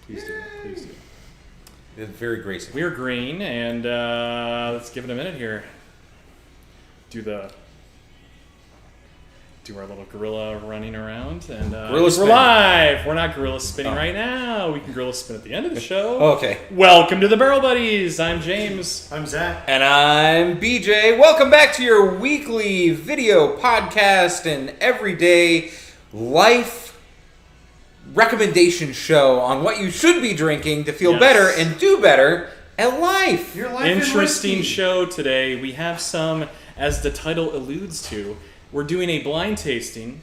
Please do. Please do. It's very graceful. We're green, and let's give it a minute here. Do our little gorilla running around, and we're live. We're not gorilla spinning right now. We can gorilla spin at the end of the show. Okay. Welcome to the Barrel Buddies. I'm James. I'm Zach. And I'm BJ. Welcome back to your weekly video podcast and everyday life recommendation show on what you should be drinking to feel better and do better at life. Your life Interesting show today. We have some, as the title alludes to, we're doing a blind tasting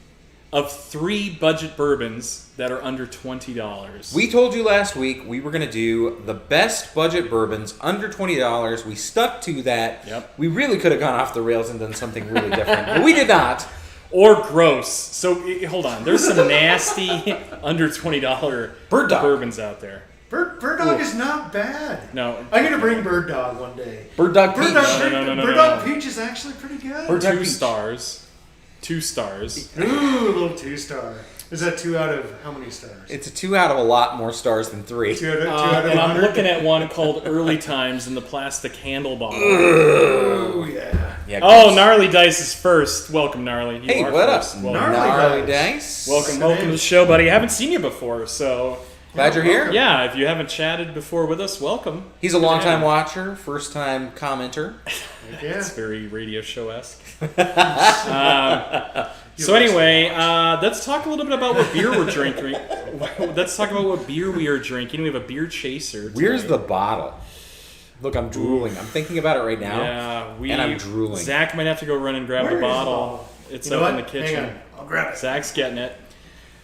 of 3 budget bourbons that are under $20. We told you last week we were going to do the best budget bourbons under $20. We stuck to that. Yep. We really could have gone off the rails and done something really different, but we did not. Or gross. So, hold on. There's some nasty under $20 Bird Dog bourbons out there. Bird Dog is not bad. No. I'm going to bring Bird Dog one day. Bird Dog Peach. Bird Dog Peach is actually pretty good. Bird Dog 2 Peach. stars. 2 stars. Ooh, a little 2-star. Is that 2 out of how many stars? It's a 2 out of a lot more stars than 3. 2 out of And I'm 100? looking at one called Early Times in the plastic handle bottle. Oh, yeah. Oh, Gnarly Dice is first. Welcome, Gnarly. You Hey, are what first. up? Welcome. Gnarly Dice. Welcome to the show, buddy. I haven't seen you before, so... Glad you're here. Yeah, if you haven't chatted before with us, welcome. He's a long-time watcher, first-time commenter. Yeah. It's very radio show-esque. So anyway, let's talk a little bit about what beer we're drinking. Let's talk about what beer we are drinking. We have a beer chaser today. Where's the bottle? Look, I'm drooling. I'm thinking about it right now. Yeah, and I'm drooling. Zach might have to go run and grab Where the is bottle. It's You know up in what? the kitchen. Hang on. I'll grab it. Zach's getting it.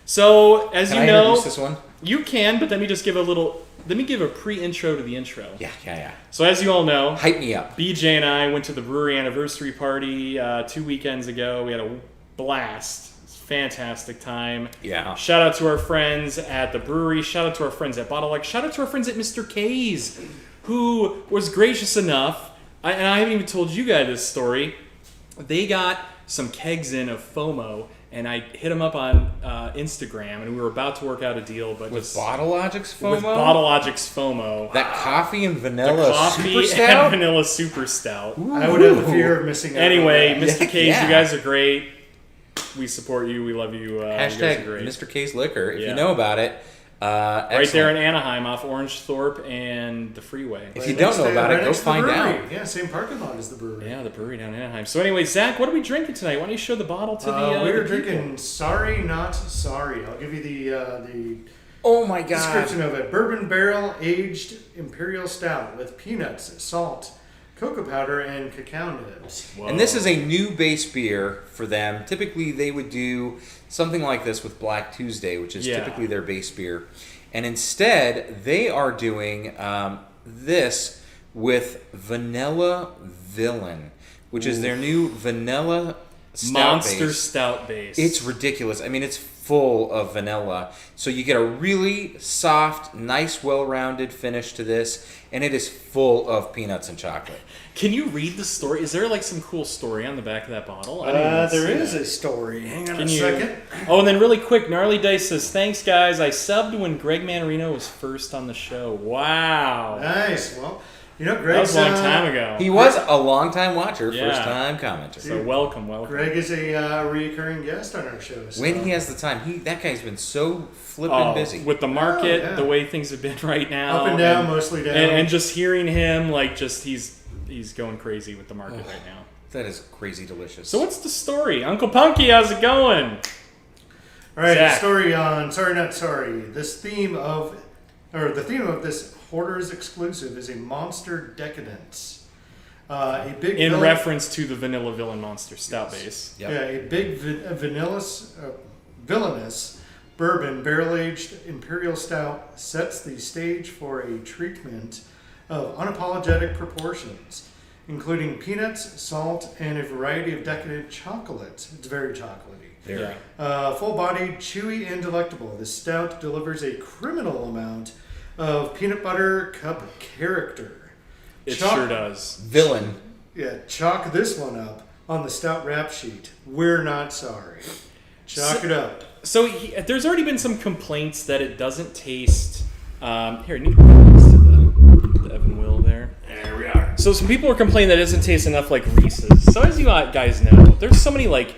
So, as Can you I know, introduce this one? you can, but let me just give a pre-intro to the intro. Yeah. So, as you all know, Hype me up. BJ and I went to the brewery anniversary party 2 weekends ago. We had a blast. It was a fantastic time. Yeah. Shout out to our friends at the brewery. Shout out to our friends at Bottle Like. Shout out to our friends at Mr. K's, who was gracious enough, and I haven't even told you guys this story. They got some kegs in of FOMO, and I hit them up on Instagram, and we were about to work out a deal, but With just Bottlogic's FOMO? with Bottlogic's FOMO. That coffee and The vanilla coffee super and stout? vanilla super stout. I would have the fear of missing out. Anyway, on that. Mr. K's, Yeah. you guys are great. We support you. We love you. You guys are Hashtag great. Mr. K's Liquor. If Yeah. you know about it, Right there in Anaheim, off Orange Thorpe and the freeway. If you don't know about it, go find out. Yeah, same parking lot as the brewery. Yeah, the brewery down in Anaheim. So anyway, Zach, what are we drinking tonight? Why don't you show the bottle to the We're the drinking people? Sorry Not Sorry. I'll give you the Oh my god. description of it. Bourbon barrel aged imperial stout with peanuts, salt, cocoa powder, and cacao nibs. Whoa. And this is a new base beer for them. Typically, they would do something like this with Black Tuesday, which is typically their base beer. And instead, they are doing this with Vanilla Villain, which is their new vanilla stout Monster base. stout base. It's ridiculous. I mean, it's full of vanilla. So you get a really soft, nice, well-rounded finish to this, and it is full of peanuts and chocolate. Can you read the story? Is there like some cool story on the back of that bottle? I didn't even There see is that. a story. Hang on Can a you- second. Oh, and then really quick, Gnarly Dice says, "Thanks, guys. I subbed when Greg Mannarino was first on the show." Wow. Nice. Well, you know, That Greg's was a long time ago. He was a long-time watcher, Yeah. first-time commenter. So welcome. Greg is a recurring guest on our show. So. When he has the time, that guy's been so flippin' busy. With the market, Oh, yeah. the way things have been right now. Up and down, mostly down. And just hearing him, like, just he's going crazy with the market right now. That is crazy delicious. So what's the story? Uncle Punky, how's it going? All right, Zach. the story on Sorry Not Sorry. The theme of this Hoarder's exclusive is a monster decadence. A big In villain- reference to the Vanilla Villain Monster Stout base. Yep. Yeah, a big villainous bourbon barrel-aged imperial stout sets the stage for a treatment of unapologetic proportions, including peanuts, salt, and a variety of decadent chocolates. It's very chocolatey. Very. Full-bodied, chewy, and delectable. This stout delivers a criminal amount of peanut butter cup character. It sure does. Villain. Yeah, chalk this one up on the stout rap sheet. We're not sorry. Chalk it up. So there's already been some complaints that it doesn't taste Here, I need to put this to the Evan Will there. There we are. So some people were complaining that it doesn't taste enough like Reese's. So as you guys know, there's so many like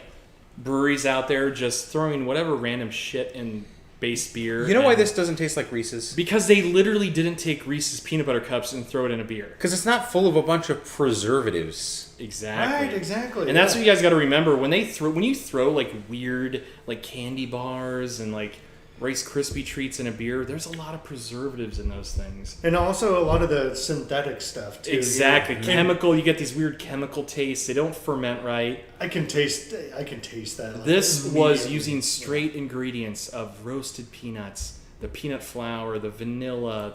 breweries out there just throwing whatever random shit in base beer. You know why this doesn't taste like Reese's? Because they literally didn't take Reese's peanut butter cups and throw it in a beer. Because it's not full of a bunch of preservatives. Exactly. Right, exactly. And that's what you guys got to remember when you throw like weird like candy bars and like Rice Krispie treats in a beer. There's a lot of preservatives in those things, and also a lot of the synthetic stuff too. Exactly, chemical. You get these weird chemical tastes. They don't ferment right. I can taste that. This was using straight ingredients of roasted peanuts, the peanut flour, the vanilla,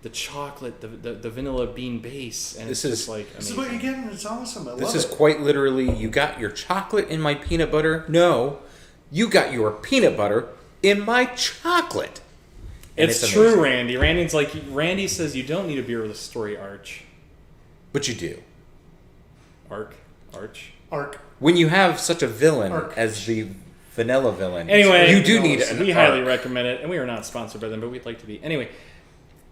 the chocolate, the vanilla bean base, and this is what you get, and it's awesome. This is quite literally, you got your chocolate in my peanut butter. No, you got your peanut butter in my chocolate. And it's true, Randy. Randy says you don't need a beer with a story arc. But you do. Arc. When you have such a villain as the vanilla villain, anyway, you do need an We highly recommend it, and we are not sponsored by them, but we'd like to be. Anyway,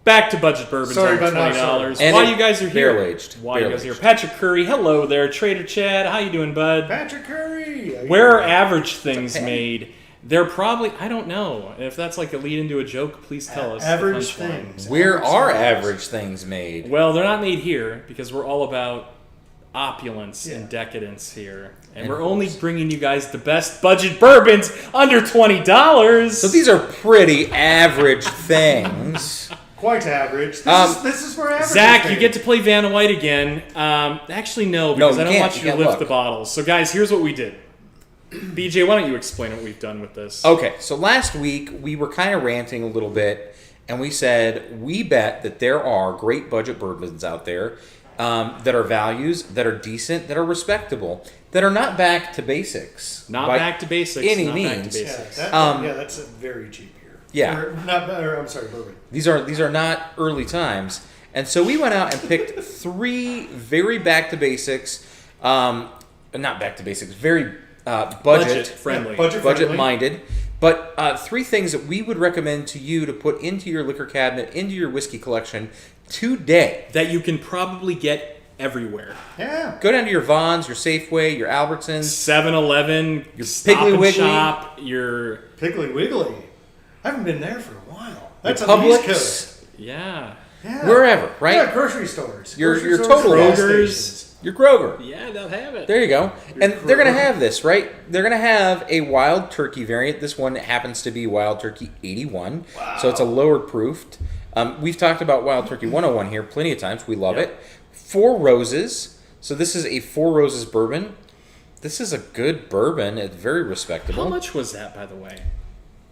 back to Budget Bourbons on $20. While you guys are here, While you guys are here, Patrick Curry, hello there, Trader Chad. How you doing, bud? Patrick Curry. Where are average things made? They're probably, I don't know. If that's like a lead into a joke, please tell us. Average things. Where are average things made? Well, they're not made here because we're all about opulence and decadence here. And we're only bringing you guys the best budget bourbons under $20. So these are pretty average things. Quite average. This is where average Zach, is you get to play Vanna White again. Actually, no, because I don't want you to lift the bottles. So guys, here's what we did. BJ, why don't you explain what we've done with this? Okay, so last week we were kind of ranting a little bit, and we said we bet that there are great budget bourbons out there that are values, that are decent, that are respectable, that are not back to basics. Not back to basics. Any not means. Back to basics. That's very cheap here. Yeah. I'm sorry, bourbon. These are not early times. And so we went out and picked three very back to basics, not back to basics, very budget friendly, budget minded, but three things that we would recommend to you to put into your liquor cabinet, into your whiskey collection today. That you can probably get everywhere. Yeah. Go down to your Vons, your Safeway, your Albertsons, 7-Eleven, your Piggly Wiggly Shop, your Piggly Wiggly. I haven't been there for a while. That's your on the East Publix. Coast. Yeah. Wherever, right? Yeah, grocery stores. Your Grocery total gas Kroger's. stations. Your Kroger. Yeah, they'll have it. There you go. And they're going to have this, right? They're going to have a Wild Turkey variant. This one happens to be Wild Turkey 81. Wow. So it's a lower proofed. We've talked about Wild Turkey 101 here plenty of times. We love it. 4 Roses. So this is a 4 Roses bourbon. This is a good bourbon. It's very respectable. How much was that, by the way?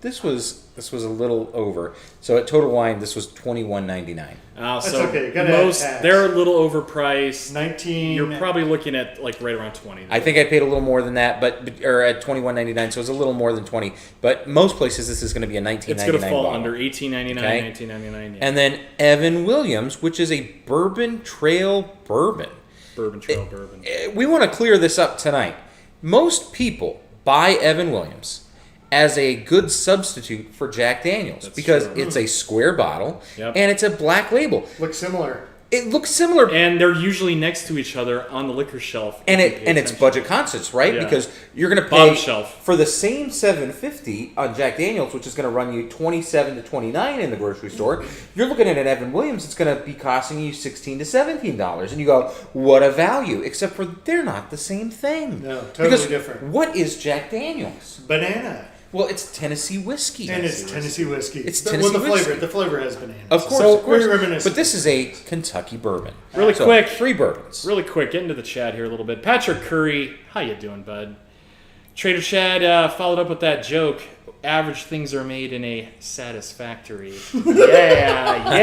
This was a little over. So at Total Wine, this was $21.99. That's so okay. They're a little overpriced. 19. You're probably looking at like right around 20. I think I paid a little more than that, or at $21.99, so it's a little more than 20. But most places, this is going to be a $19.99 It's going to fall bottle. under $18.99, Okay? $19.99. Yeah. And then Evan Williams, which is a Bourbon Trail bourbon. Bourbon Trail bourbon. We want to clear this up tonight. Most people buy Evan Williams as a good substitute for Jack Daniels because it's a square bottle and it's a black label. Looks similar. It looks similar, and they're usually next to each other on the liquor shelf. And it's budget conscious, right? Yeah. Because you're going to pay shelf for the same $7.50 on Jack Daniels, which is going to run you $27 to $29 in the grocery store. You're looking at an Evan Williams; it's going to be costing you $16 to $17, and you go, "What a value!" Except for they're not the same thing. No, totally different. What is Jack Daniels? Banana. Well, it's Tennessee whiskey. And it's Tennessee whiskey. It's Tennessee whiskey. whiskey. The flavor has banana. Of course. Reminiscent. But this is a Kentucky bourbon. Really quick. 3 bourbons. Really quick. Get into the chat here a little bit. Patrick Curry, how you doing, bud? Trader Chad followed up with that joke. Average things are made in a satisfactory. Yeah. Wow,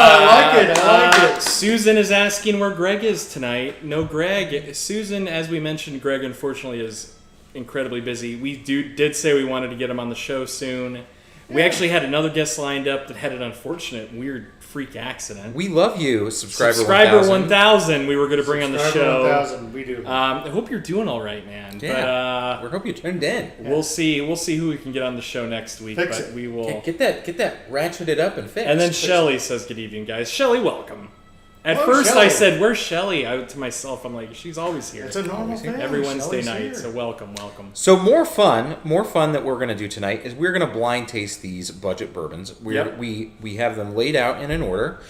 I like it. Susan is asking where Greg is tonight. No Greg. Susan, as we mentioned, Greg unfortunately is incredibly busy. We did say we wanted to get him on the show soon. We actually had another guest lined up that had an unfortunate, weird freak accident. We love you, Subscriber 1000 we were going to bring on the show. 1000, we do. I hope you're doing all right, man. Yeah, but, we hope you tuned in. We'll see who we can get on the show next week. Fix but it. we will Get that ratcheted up and fixed. And then Shelly says, "Good evening, guys." Shelly, welcome. At Hello, first, Shelley. I said, "Where's Shelly?" To myself, I'm like, "She's always here." It's a normal thing. Every Wednesday Shelley's night. here. So welcome. So more fun that we're going to do tonight is we're going to blind taste these budget bourbons. We have them laid out in an order.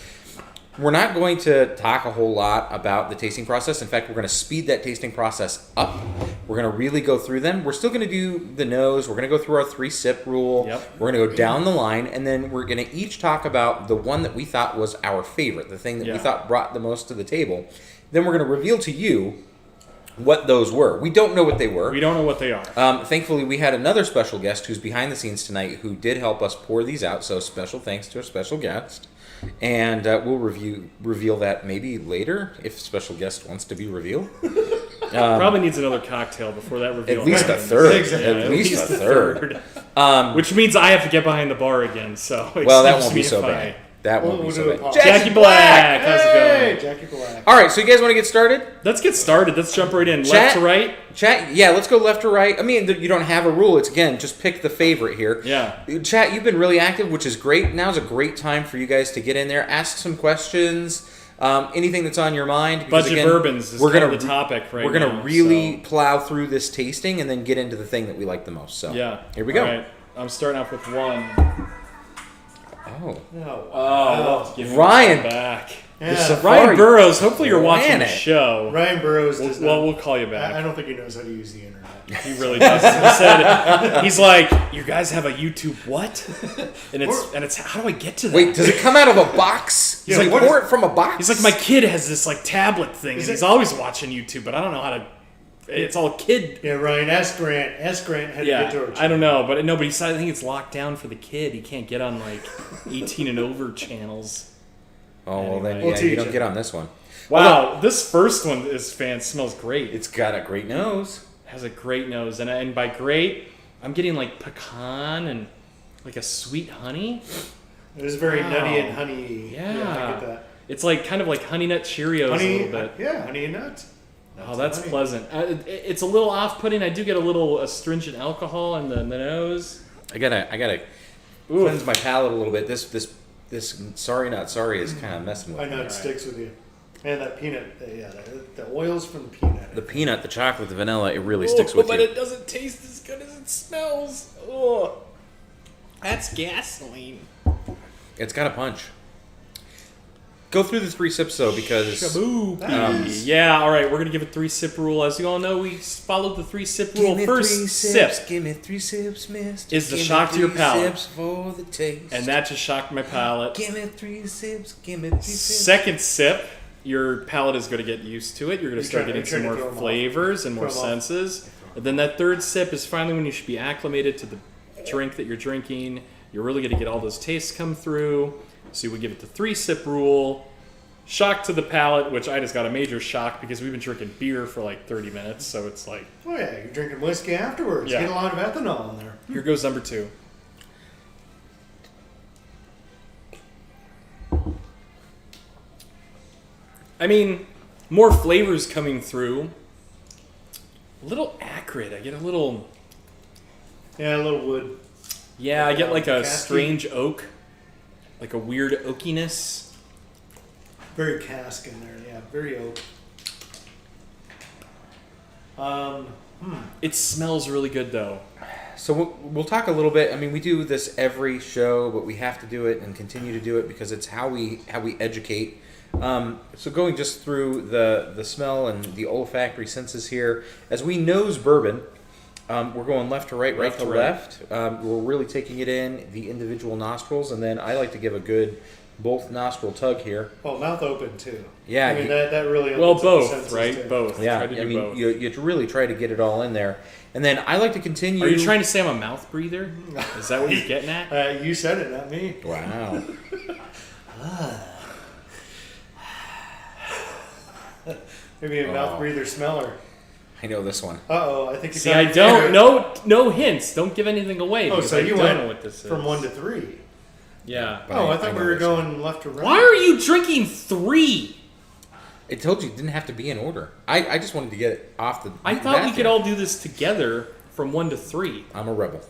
We're not going to talk a whole lot about the tasting process. In fact, we're going to speed that tasting process up. We're going to really go through them. We're still going to do the nose. We're going to go through our 3-sip rule. Yep. We're going to go down the line, and then we're going to each talk about the one that we thought was our favorite, the thing that we thought brought the most to the table. Then we're going to reveal to you what those were. We don't know what they were. We don't know what they are. Thankfully, we had another special guest who's behind the scenes tonight who did help us pour these out. So special thanks to a special guest. And we'll reveal that maybe later if special guest wants to be revealed. Probably needs another cocktail before that reveal. At least a happens. third. Exactly. At least a third. Which means I have to get behind the bar again. So Well, that excuse won't me be so if bad. That won't be We'll so do a bad. pause. Jackie Black, how's it Hey, going? Jackie Black. All right, so you guys want to get started? Let's get started. Let's jump right in. Chat- Left to right. Chat, yeah, let's go left or right. I mean, you don't have a rule. It's, again, just pick the favorite here. Yeah. Chat, you've been really active, which is great. Now's a great time for you guys to get in there, ask some questions, anything that's on your mind. Because, Budget again, bourbons is kind of the topic right now. We're going to really plow through this tasting and then get into the thing that we like the most. So Yeah. here we go. All right. I'm starting off with one. Oh. No. I'll have to give Ryan. him back. Yeah. Safari Ryan Burroughs, hopefully you're watching the planet. show. Ryan Burroughs does Well, not. we'll call you back. I don't think he knows how to use the internet. He really does. He said, he's like, "You guys have a YouTube what?" And it's how do I get to that? Wait, does it come out of a box? He's Does like, he pour it from a box? He's like, "My kid has this like tablet thing, and Is he's it- always watching YouTube, but I don't know how to. It's all kid." Yeah, Ryan, ask Grant. Ask Grant how to get to Yeah, our I don't know, but no, but he said I think it's locked down for the kid. He can't get on like 18 and over channels. Oh, well, then, Anyway. yeah, We'll you don't teach get on this one. Wow, this first one smells great. It's got a great nose. Has a great nose, and by great, I'm getting like pecan and like a sweet honey. It is very Wow. nutty and honey. Yeah. I get that. It's like kind of like honey nut Cheerios Honey, a little bit. yeah, honey and nuts. Oh, that's honey. pleasant. It's a little off-putting. I do get a little astringent alcohol in the nose. I gotta Ooh. cleanse my palate a little bit. This sorry not sorry is kind of messing with I me. know it Alright. sticks with you. And that peanut, the oils from the peanut. The peanut, the chocolate, the vanilla, it really sticks with but you. it doesn't taste as good as it smells. Oh, that's gasoline. It's got a punch. Go through the 3 sips though, because Nice. Yeah, all right. We're gonna give a 3-sip rule. As you all know, we followed the 3-sip rule. First sip, Give me 3 sips, mister. Is the Give me shock to your 3 palate. Sips for the taste. and that just shocked my palate. Give me 3 sips. Give me 3 sips. Second sip, your palate is going to get used to it. You're going to start getting some trying to more throw 'em off. flavors and more Throw 'em off. senses. And then that third sip is finally when you should be acclimated to the drink that you're drinking. You're really going to get all those tastes come through. So you would give it the 3-sip rule. Shock to the palate, which I just got a major shock because we've been drinking beer for like 30 minutes. So it's like, Oh yeah, you're drinking whiskey afterwards. Yeah. Get a lot of ethanol in there. here goes number 2. I mean, more flavors coming through. A little acrid. I get a little... Yeah, a little wood. Yeah, I get like a Casky. strange oak. Like a weird oakiness. Very cask in there. Yeah, very oak. It smells really good though. So we'll talk a little bit. I mean, we do this every show, but we have to do it and continue to do it because it's how we educate. So going just through the smell and the olfactory senses here, as we nose bourbon, we're going left to right, right to left. We're really taking it in the individual nostrils, and then I like to give a good both nostril tug here. Oh, mouth open too. Yeah, I mean that really. Well, opens up the both, senses, right? too. Both. Yeah, Try to do I mean, both. you really try to get it all in there, and then I like to continue. Are you trying to say I'm a mouth breather? Is that what you're getting at? You said it, not me. Wow. Maybe a mouth breather smeller. I know this one. Uh-oh, I think you See, I don't. No hints. Don't give anything away. Oh, because so I you don't went know what this is. from 1 to 3. Yeah. But Oh, I thought know we were this. going left to right. Why are you drinking 3? I told you it didn't have to be in order. I just wanted to get it off the. I thought we could all do this together from 1 to 3. I'm a rebel.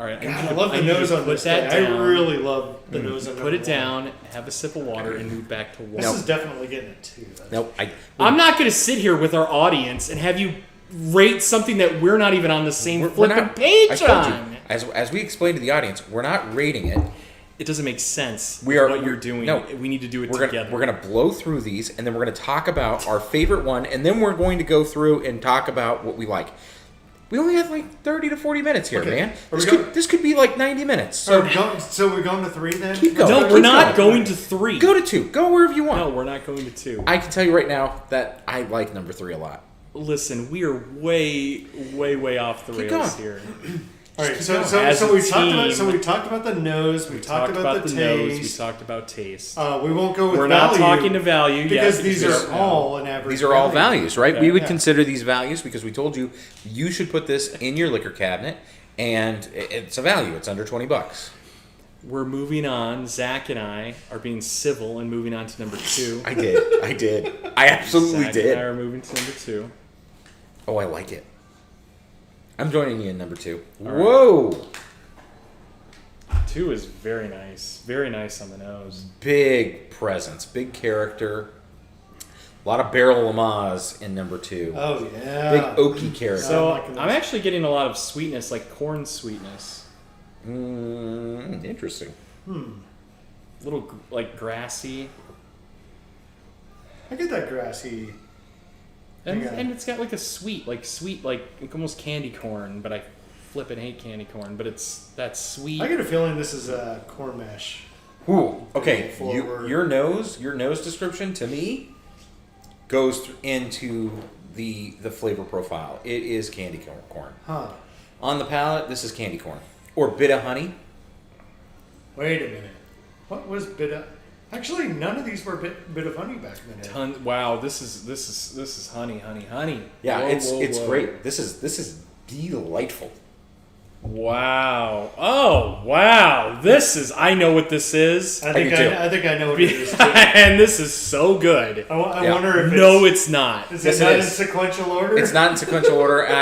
All right. God, I love the nose on this guy. I really love the nose on Put it number down, have a sip of water, and move back to 1. This is definitely getting it too. Nope. I'm not going to sit here with our audience and have you rate something that we're not even on the same flipping page I told you, on. as we explained to the audience, we're not rating it. It doesn't make sense what you're doing. No, we need to do it we're together. We're going to blow through these, and then we're going to talk about our favorite one, and then we're going to go through and talk about what we like. We only have like 30 to 40 minutes here, man. This could be like 90 minutes. So we're going to 3 then? Keep going. No, we're not going to 3. Go to 2. Go wherever you want. No, we're not going to 2. I can tell you right now that I like number 3 a lot. Listen, we are way, way, way off the rails here. All right, As so a we talked about the nose, we talked about the taste. nose, we talked about taste. We won't go with We're value. not talking to value because yet, these are all an average. These are all values, right? We would Yeah. consider these values because we told you you should put this in your liquor cabinet, and it's a value. It's under $20. We're moving on. Zach and I are being civil and moving on to number 2. I did. I absolutely Zach did. and I are moving to number 2. Oh, I like it. I'm joining you in number 2. All Whoa! 2 is very nice. Very nice on the nose. Big presence, big character. A lot of barrel lamaz in number 2. Oh yeah. Big oaky character. So liking I'm this. actually getting a lot of sweetness, like corn sweetness. Interesting. A little like grassy. I get that grassy. And it's got like a sweet, like almost candy corn, but I flippin' hate candy corn, but it's that sweet. I get a feeling this is a corn mash. Ooh, okay. Forward. Your nose description to me goes into the flavor profile. It is candy corn. Huh. On the palate, this is candy corn or bit of honey. Wait a minute. What was bit of? Actually, none of these were bit of honey back in the day. Wow, this is honey. Yeah, Whoa, it's whoa. great. This is delightful. Wow. Oh, wow. I know what this is. I think I know what it is too. And this is so good. I Yeah. wonder if No, it's not. is Yes, it not it in is. sequential order? It's not in sequential order, and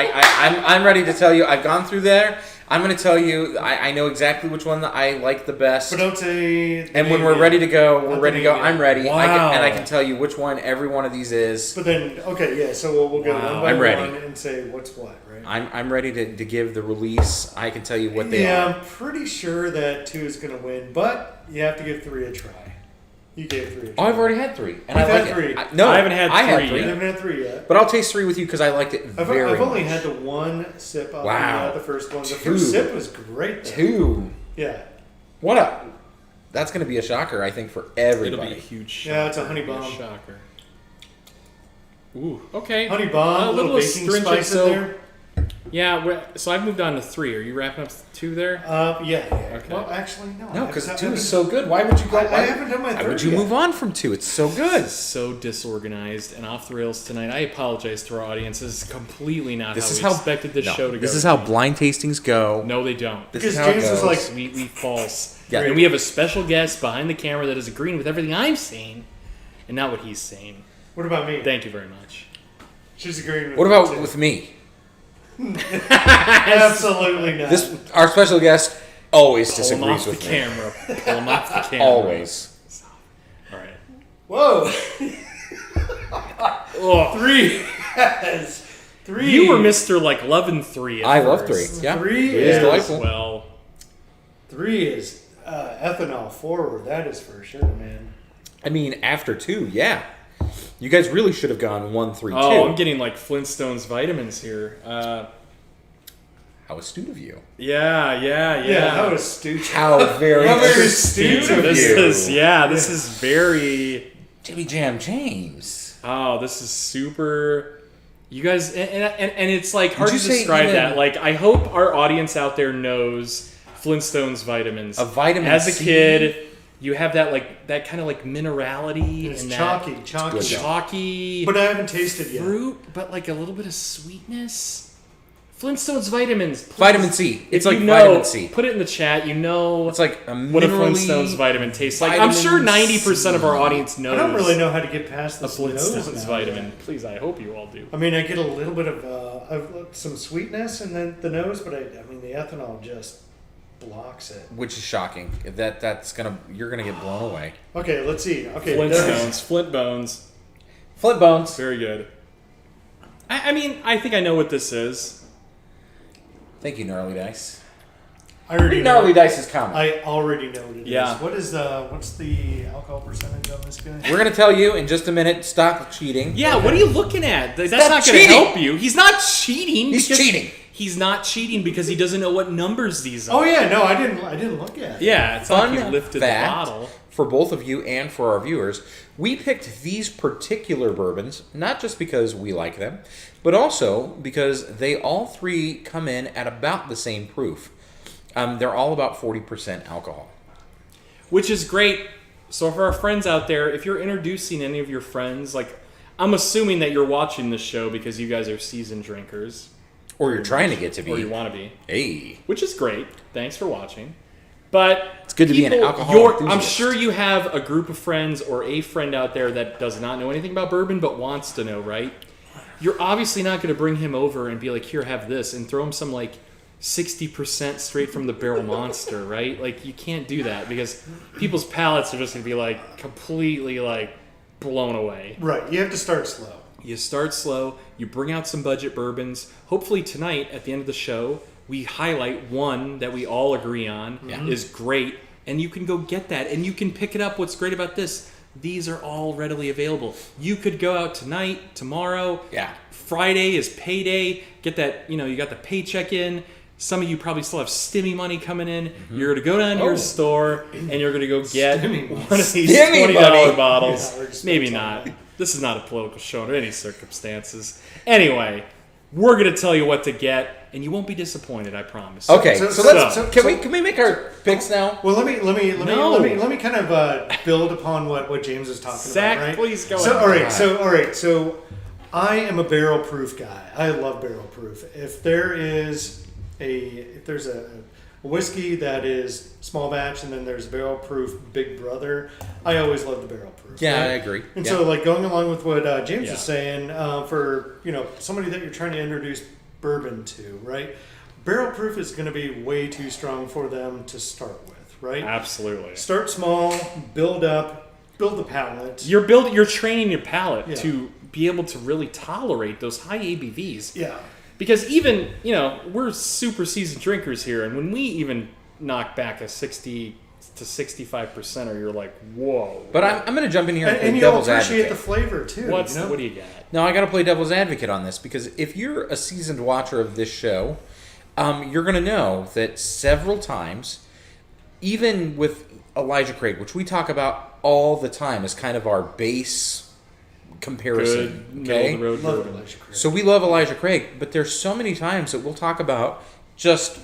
I'm ready to tell you. I've gone through there. I'm going to tell you. I know exactly which one that I like the best. But don't say. the And when name we're yet. ready to go, Not the name yet. I'm ready. Wow. I can tell you which one every one of these is. But then, okay, yeah. So we'll go Wow. one by I'm ready. one and say what's what, right? I'm ready to give the release. I can tell you what they Yeah, are. I'm pretty sure that 2 is going to win, but you have to give 3 a try. You gave 3 a try. Oh, I've already had 3, and You've I like had 3. it. No, I haven't had I had 3 You yet. haven't had 3 yet. But I'll taste 3 with you because I liked it I've very only much. had the one sip of Wow. the first one. The 2. first sip was great. Though. 2. Yeah. What up? That's going to be a shocker, I think, for everybody. It'll be a huge shocker. Yeah, it's a honey It'll be bomb. shocker. Ooh, okay. Honey bomb, A little baking astringent, spice so- in there. Yeah, so I've moved on to 3. Are you wrapping up 2 there? Yeah. Okay. Well, actually, no. No, because I 2 haven't- is so good. Why would you go? I Why haven't done my why third would you yet. move on from 2? It's so good. So disorganized and off the rails tonight. I apologize to our audience. This is completely not This how is we how expected this show to go. This is how blind tastings go. No, they don't. This Because is how James it was goes. like- We false. Yeah. And we have a special guest behind the camera that is agreeing with everything I'm saying and not what he's saying. What about me? Thank you very much. She's agreeing with What me, about too. with me? Absolutely not. Our special guest always Pull him disagrees off the with me. camera. Pull him off the camera. Always. All right. Whoa. Oh, 3. Yes. 3. you were Mr. like loving 3 at I love first. 3. Yeah. 3 It is is delightful. Well, 3 is ethanol forward. That is for sure, man. I mean, after 2, yeah. You guys really should have gone 1, 3, 2. oh, I'm getting like Flintstones vitamins here. How astute of you. Yeah. Yeah, that was stupid. How very How very astute astute of This you. this is very. Jimmy Jam James. Oh, this is super. You guys, and it's like hard to Would you say describe even- that. Like, I hope our audience out there knows Flintstones vitamins. A vitamin As a C? kid, you have that kind of like minerality It's and chalky. good, that though. chalky But I haven't tasted yet. fruit, but like a little bit of sweetness. Flintstones vitamins. Please. Vitamin C. It's If like you know, vitamin C. Put it in the chat. You know It's like a what a minerally Flintstones vitamin tastes like. I'm sure vitamin 90% of our audience knows. I don't really know how to get past a this nose Flintstones now. vitamin. Please, I hope you all do. I mean, I get a little bit of some sweetness in the nose, but I mean, the ethanol just blocks it. Which is shocking. You're gonna get blown away. Okay, let's see. Okay, Flintstones, Flint Bones. Flint Bones. Very good. I mean, I think I know what this is. Thank you, Gnarly Dice. I already know. Gnarly Dice is coming. I already know what it is. Yeah. What's the alcohol percentage on this guy? We're gonna tell you in just a minute. Stop cheating. Yeah, Okay. what are you looking at? That's Stop not going to cheating! help you. He's not cheating. He's because- cheating. He's not cheating because he doesn't know what numbers these are. Oh yeah, no, I didn't look at it. Yeah, it's Fun like he lifted fact the bottle. for both of you and for our viewers, we picked these particular bourbons not just because we like them, but also because they all three come in at about the same proof. They're all about 40% alcohol. Which is great. So for our friends out there, if you're introducing any of your friends, like I'm assuming that you're watching this show because you guys are seasoned drinkers. Or you're trying to get to be. Or you want to be. Hey. Which is great. Thanks for watching. But It's good to be an alcoholic I'm enthusiast. sure you have a group of friends or a friend out there that does not know anything about bourbon but wants to know, right? You're obviously not going to bring him over and be like, here, have this, and throw him some like 60% straight from the barrel monster, right? Like you can't do that because people's palates are just going to be like completely like blown away. Right, you have to start slow. You start slow, you bring out some budget bourbons. Hopefully tonight, at the end of the show, we highlight one that we all agree on is great, and you can go get that, and you can pick it up. What's great about this, these are all readily available. You could go out tonight, tomorrow. Yeah. Friday is payday. Get that, you got the paycheck in. Some of you probably still have stimmy money coming in. You're going to go down to your store, and you're going to go get one of these Stimmy $20 money. bottles. Yeah, we're just Maybe gonna not. This is not a political show under any circumstances. Anyway, we're going to tell you what to get, and you won't be disappointed, I promise. Okay, So- can we make our picks now? Well, let me No. kind of build upon what James is talking Zach, about. Right? please go So ahead. all right. So I am a barrel proof guy. I love barrel proof. If there's a whiskey that is small batch and then there's barrel proof Big Brother, I always love the barrel proof. Yeah, right? I agree. And Yeah. so, like going along with what James Yeah. is saying, for somebody that you're trying to introduce bourbon to, right? Barrel proof is going to be way too strong for them to start with, right? Absolutely. Start small, build up, build the palate. You're training your palate Yeah. to be able to really tolerate those high ABVs. Yeah. Because even, we're super seasoned drinkers here, and when we even knock back a 60 to 65%, or you're like, whoa. But I'm going to jump in here and play And you'll devil's appreciate advocate. the flavor too. What do you got? No, I got to play devil's advocate on this because if you're a seasoned watcher of this show, you're going to know that several times, even with Elijah Craig, which we talk about all the time as kind of our base comparison. Good, middle of the road Love bourbon. Elijah Craig. So we love Elijah Craig, but there's so many times that we'll talk about just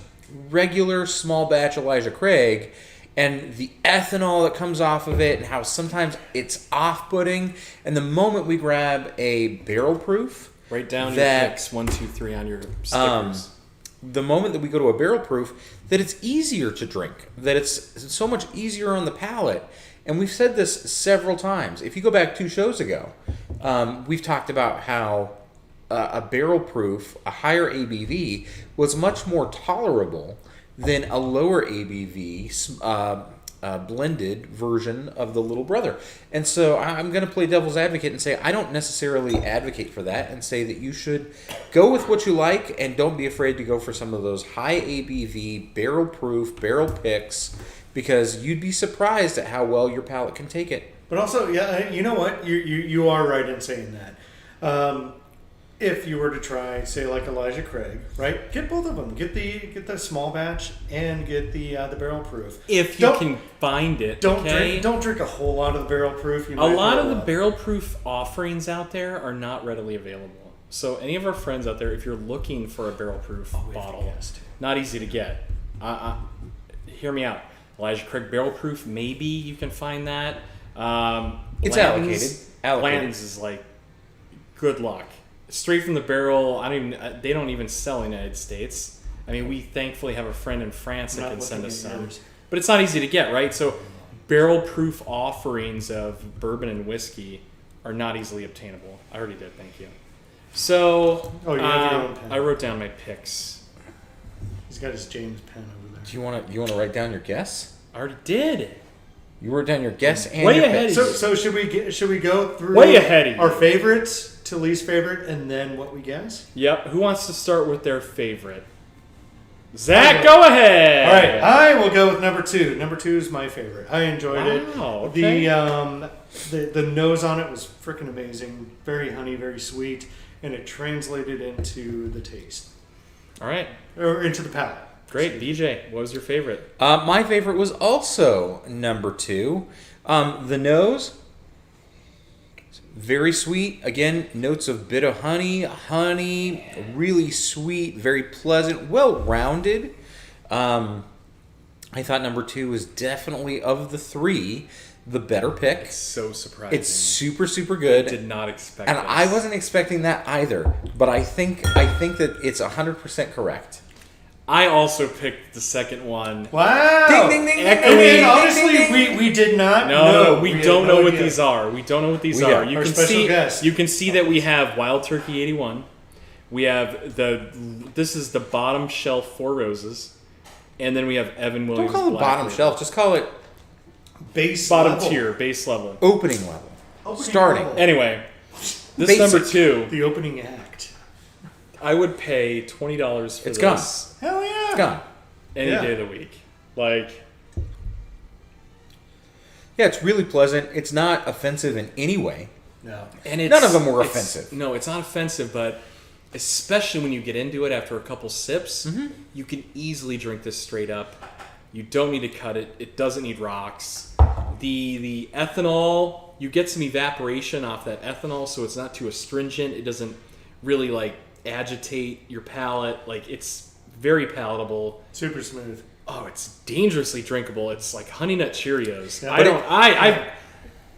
regular small batch Elijah Craig and the ethanol that comes off of it and how sometimes it's off-putting. And the moment we grab a barrel proof, Write down that, your picks, 1, 2, 3 on your stickers. the moment that we go to a barrel proof, that it's easier to drink, that it's so much easier on the palate. And we've said this several times. If you go back 2 shows ago, we've talked about how a barrel proof, a higher ABV, was much more tolerable than a lower ABV blended version of the Little Brother. And so I'm going to play devil's advocate and say I don't necessarily advocate for that and say that you should go with what you like and don't be afraid to go for some of those high ABV, barrel proof, barrel picks, because you'd be surprised at how well your palate can take it. But also, yeah, you know what? You are right in saying that. If you were to try, say, like Elijah Craig, right? Get both of them. Get the small batch and get the barrel proof. If you can find it, Don't okay? drink a whole lot of the barrel proof. A lot of the barrel proof offerings out there are not readily available. So any of our friends out there, if you're looking for a barrel proof bottle, not easy to get. Hear me out. Elijah Craig barrel proof, maybe you can find that. It's Blanton's allocated. Blanton's is like, good luck. straight from the barrel. They don't even sell in the United States. I mean, we thankfully have a friend in France that can send us some. But it's not easy to get, right? So barrel-proof offerings of bourbon and whiskey are not easily obtainable. I already did, thank you. So you have your own pen. I wrote down my picks. He's got his James pen over there. Do you want to write down your guess? I already did. You wrote down your guess and Way your ahead. picks. So should we go through Way ahead of you. our favorites to least favorite and then what we guess? Yep. Who wants to start with their favorite? Zach, go ahead. All right, I will go with number 2. Number 2 is my favorite. I enjoyed it. Okay. The nose on it was freaking amazing. Very honey, very sweet, and it translated into the taste. All right. Or into the palate. Great. BJ, what was your favorite? My favorite was also number 2. The nose, very sweet. Again, notes of bit of honey, really sweet, very pleasant, well-rounded. I thought number 2 was definitely, of the 3, the better pick. It's so surprising. It's super, super good. I did not expect And this. I wasn't expecting that either. But I think that it's 100% correct. I also picked the second one. Wow! Ding, ding, ding, ding, Echoing- ding, ding, honestly, ding, ding. we did not No, know. we had don't no know what idea. these are. We don't know what these We are. are. You Our can special see. guest. You can see that we have Wild Turkey 81. We have this is the bottom shelf Four Roses, and then we have Evan Williams. Don't call it Black bottom Label. shelf. Just call it Base Bottom level. tier, base level. opening level. Opening Starting. level. Anyway, this Basic. number 2, The opening act. I would pay $20 for It's this Hell yeah! It's gone. any Yeah. day of the week. Like, Yeah, it's really pleasant. It's not offensive in any way. No. and it's, None of them were it's- offensive. No, it's not offensive, but especially when you get into it after a couple sips, you can easily drink this straight up. You don't need to cut it. It doesn't need rocks. The ethanol, you get some evaporation off that ethanol, so it's not too astringent. It doesn't really like agitate your palate. Like, it's very palatable. Super smooth. Oh, it's dangerously drinkable. It's like Honey Nut Cheerios. Yeah.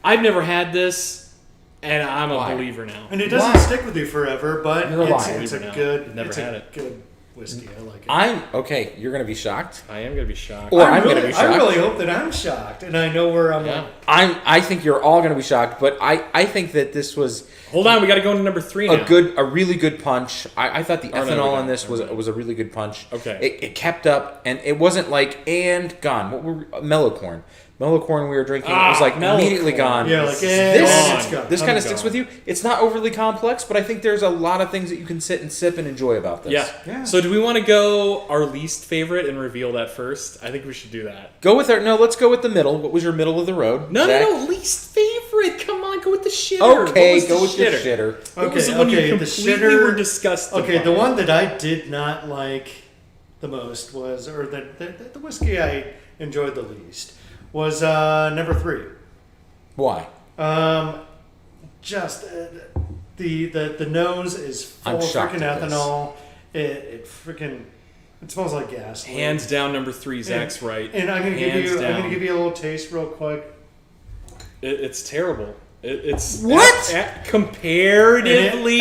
I've never had this, and I'm a Why? believer now. And it doesn't Why? stick with you forever, but You're a it's liar. a Now. good. Never it's had a it. good whiskey. I like it. I'm okay. You're gonna be shocked. I am gonna be shocked. Or I'm gonna be I shocked. really hope that I'm shocked, and I know where I'm. Yeah. I think you're all gonna be shocked, but I think that this was Hold on, we got to go into number 3 now. a really good punch. I thought the Oh, no, we ethanol don't. in this was a really good punch. Okay. It kept up, and it wasn't like and gone. What were mellow corn? Mellow corn we were drinking. It was like mellow immediately corn. gone. Yeah, like This- it's gone. This I'm kind of sticks gone. with you. It's not overly complex, but I think there's a lot of things that you can sit and sip and enjoy about this. Yeah. Yeah. So do we want to go our least favorite and reveal that first? I think we should do that. Go with our let's go with the middle. What was your middle of the road? Zach? No, least favorite. Come on, go with the shitter. Okay, What was go the with your shitter? shitter. What was the one you completely were disgusted Okay, by? the one that I did not like the most was, or the whiskey I enjoyed the least was number 3. Why? Just the nose is full I'm of shocked freaking at this. ethanol. It smells like gas. Hands down, number 3. Zach's right. And I'm gonna Hands give you down. a little taste real quick. It's terrible. It's What? Comparatively,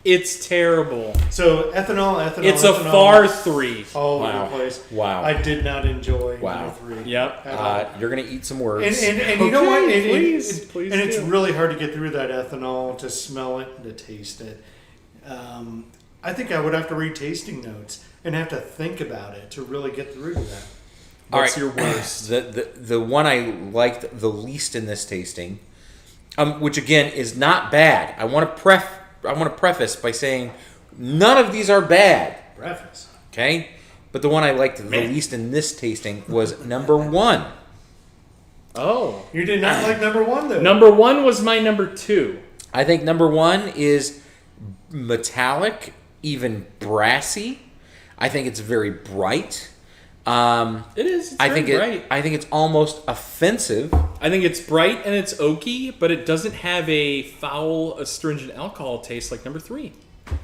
it's terrible. So ethanol. It's a ethanol, far 3. all Wow. over the place. Wow. I did not enjoy Wow. number 3. Yep. at all. You're gonna eat some words. And you know what? Okay, please And it's do. really hard to get through that ethanol, to smell it, and to taste it. I think I would have to read tasting notes and have to think about it to really get through to that. What's All right. your worst? The one I liked the least in this tasting, which again is not bad. I want to preface by saying none of these are bad. Preface. Okay, but the one I liked the least in this tasting was number 1. Oh. You did not like number 1, though. Number 1 was my number 2. I think number 1 is metallic, even brassy. I think it's very bright. It is. It's I very think bright. I think it's almost offensive. I think it's bright and it's oaky, but it doesn't have a foul, astringent alcohol taste like number 3.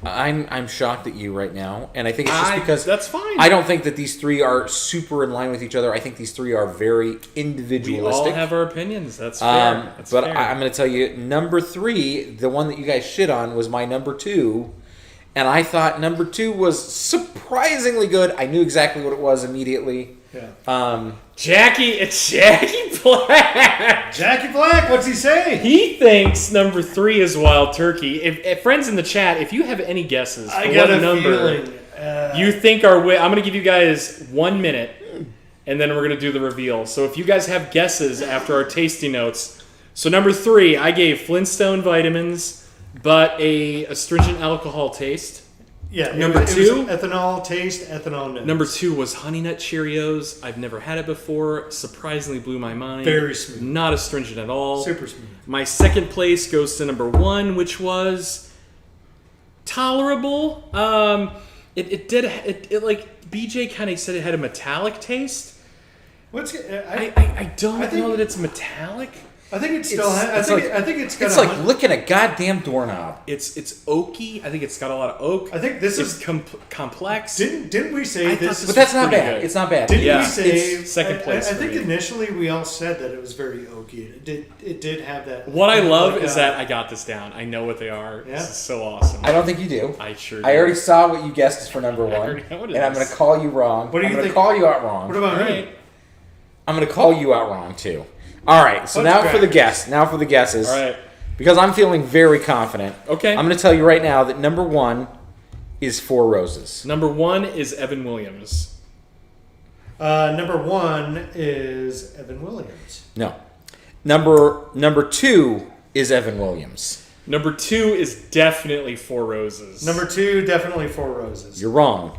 I'm shocked at you right now, and I think it's just because that's fine. I don't think that these three are super in line with each other. I think these three are very We individualistic. all have our opinions. That's fair. That's but fair. I'm going to tell you, number 3, the one that you guys shit on, was my number 2. And I thought number 2 was surprisingly good. I knew exactly what it was immediately. Yeah. It's Jackie Black. Jackie Black, what's he saying? He thinks number 3 is Wild Turkey. If friends in the chat, if you have any guesses for I got what a number feeling. you think I'm going to give you guys 1 minute, and then we're going to do the reveal. So if you guys have guesses after our tasty notes. So number 3, I gave Flintstone vitamins, but a astringent alcohol taste. Yeah. Number 2? Ethanol taste, ethanol notes. Number 2 was Honey Nut Cheerios. I've never had it before. Surprisingly blew my mind. Very smooth. Not astringent at all. Super smooth. My second place goes to number 1, which was tolerable. It like BJ kind of said it had a metallic taste. I don't know that it's metallic. I think it still has. I think it's got. It's like licking a goddamn doorknob. It's oaky. I think it's got a lot of oak. I think this is complex. Didn't we say this? But that's not pretty bad. good. It's not bad. Didn't Yeah. we say It's second place I for think me. initially we all said that it was very oaky. It did have that. What I love like, is that I got this down. I know what they are. Yeah. This is so awesome. I don't think you do. I sure do. I already saw what you guessed for number 1, already know what it and I'm is. going to call you wrong. What do you I'm going to think? call you out wrong. What about All me? right. I'm going to call you out wrong too. All right. So Punch now for the crackers. guess. Now for the guesses. All right. Because I'm feeling very confident. Okay. I'm going to tell you right now that number 1 is Four Roses. Number 1 is Evan Williams. Number 1 is Evan Williams. No. Number 2 is Evan Williams. Number 2 is definitely Four Roses. Number 2, definitely Four Roses. You're wrong.